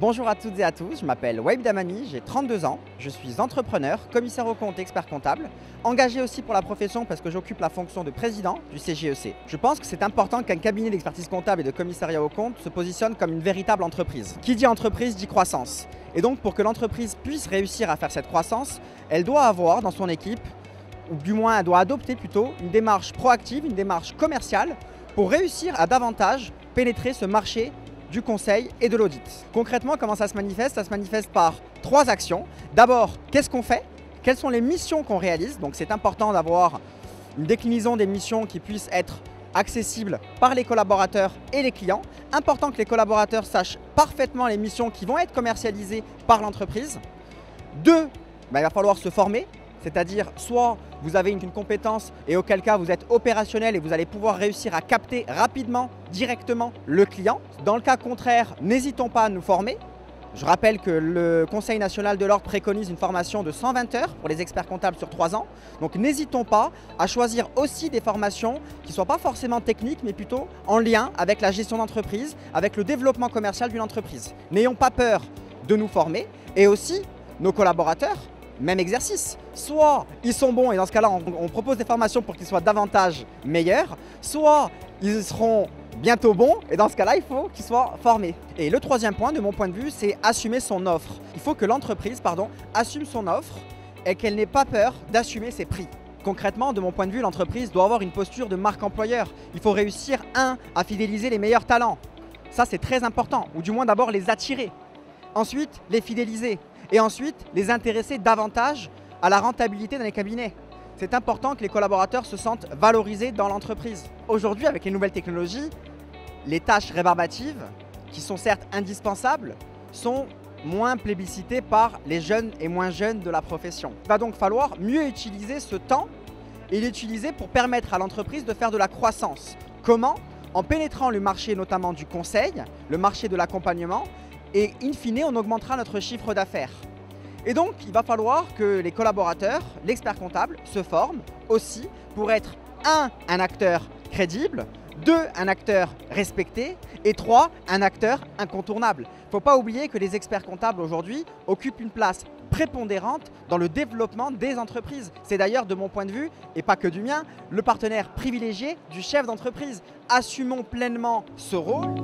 Bonjour à toutes et à tous, je m'appelle Waib Damani, j'ai 32 ans, je suis entrepreneur, commissaire aux comptes et expert comptable, engagé aussi pour la profession parce que j'occupe la fonction de président du CGEC. Je pense que c'est important qu'un cabinet d'expertise comptable et de commissariat aux comptes se positionne comme une véritable entreprise. Qui dit entreprise dit croissance. Et donc pour que l'entreprise puisse réussir à faire cette croissance, elle doit avoir dans son équipe, ou du moins elle doit adopter plutôt, une démarche proactive, une démarche commerciale pour réussir à davantage pénétrer ce marché du conseil et de l'audit. Concrètement, comment ça se manifeste? Ça se manifeste par 3 actions. D'abord, qu'est-ce qu'on fait? Quelles sont les missions qu'on réalise? Donc c'est important d'avoir une déclinaison des missions qui puissent être accessibles par les collaborateurs et les clients. Important que les collaborateurs sachent parfaitement les missions qui vont être commercialisées par l'entreprise. 2, il va falloir se former. C'est-à-dire, soit vous avez une compétence et auquel cas vous êtes opérationnel et vous allez pouvoir réussir à capter rapidement, directement le client. Dans le cas contraire, n'hésitons pas à nous former. Je rappelle que le Conseil national de l'ordre préconise une formation de 120 heures pour les experts comptables sur 3 ans. Donc n'hésitons pas à choisir aussi des formations qui ne soient pas forcément techniques, mais plutôt en lien avec la gestion d'entreprise, avec le développement commercial d'une entreprise. N'ayons pas peur de nous former et aussi nos collaborateurs. Même exercice, soit ils sont bons et dans ce cas-là on propose des formations pour qu'ils soient davantage meilleurs, soit ils seront bientôt bons et dans ce cas-là il faut qu'ils soient formés. Et le troisième point de mon point de vue, c'est assumer son offre. Il faut que l'entreprise assume son offre et qu'elle n'ait pas peur d'assumer ses prix. Concrètement, de mon point de vue, l'entreprise doit avoir une posture de marque employeur. Il faut réussir, à fidéliser les meilleurs talents. Ça c'est très important, ou du moins d'abord les attirer. Ensuite, les fidéliser. Et ensuite, les intéresser davantage à la rentabilité dans les cabinets. C'est important que les collaborateurs se sentent valorisés dans l'entreprise. Aujourd'hui, avec les nouvelles technologies, les tâches rébarbatives, qui sont certes indispensables, sont moins plébiscitées par les jeunes et moins jeunes de la profession. Il va donc falloir mieux utiliser ce temps et l'utiliser pour permettre à l'entreprise de faire de la croissance. Comment? En pénétrant le marché notamment du conseil, le marché de l'accompagnement, et in fine, on augmentera notre chiffre d'affaires. Et donc, il va falloir que les collaborateurs, l'expert comptable, se forment aussi pour être un acteur crédible, 2, un acteur respecté et 3, un acteur incontournable. Il ne faut pas oublier que les experts comptables aujourd'hui occupent une place prépondérante dans le développement des entreprises. C'est d'ailleurs, de mon point de vue, et pas que du mien, le partenaire privilégié du chef d'entreprise. Assumons pleinement ce rôle.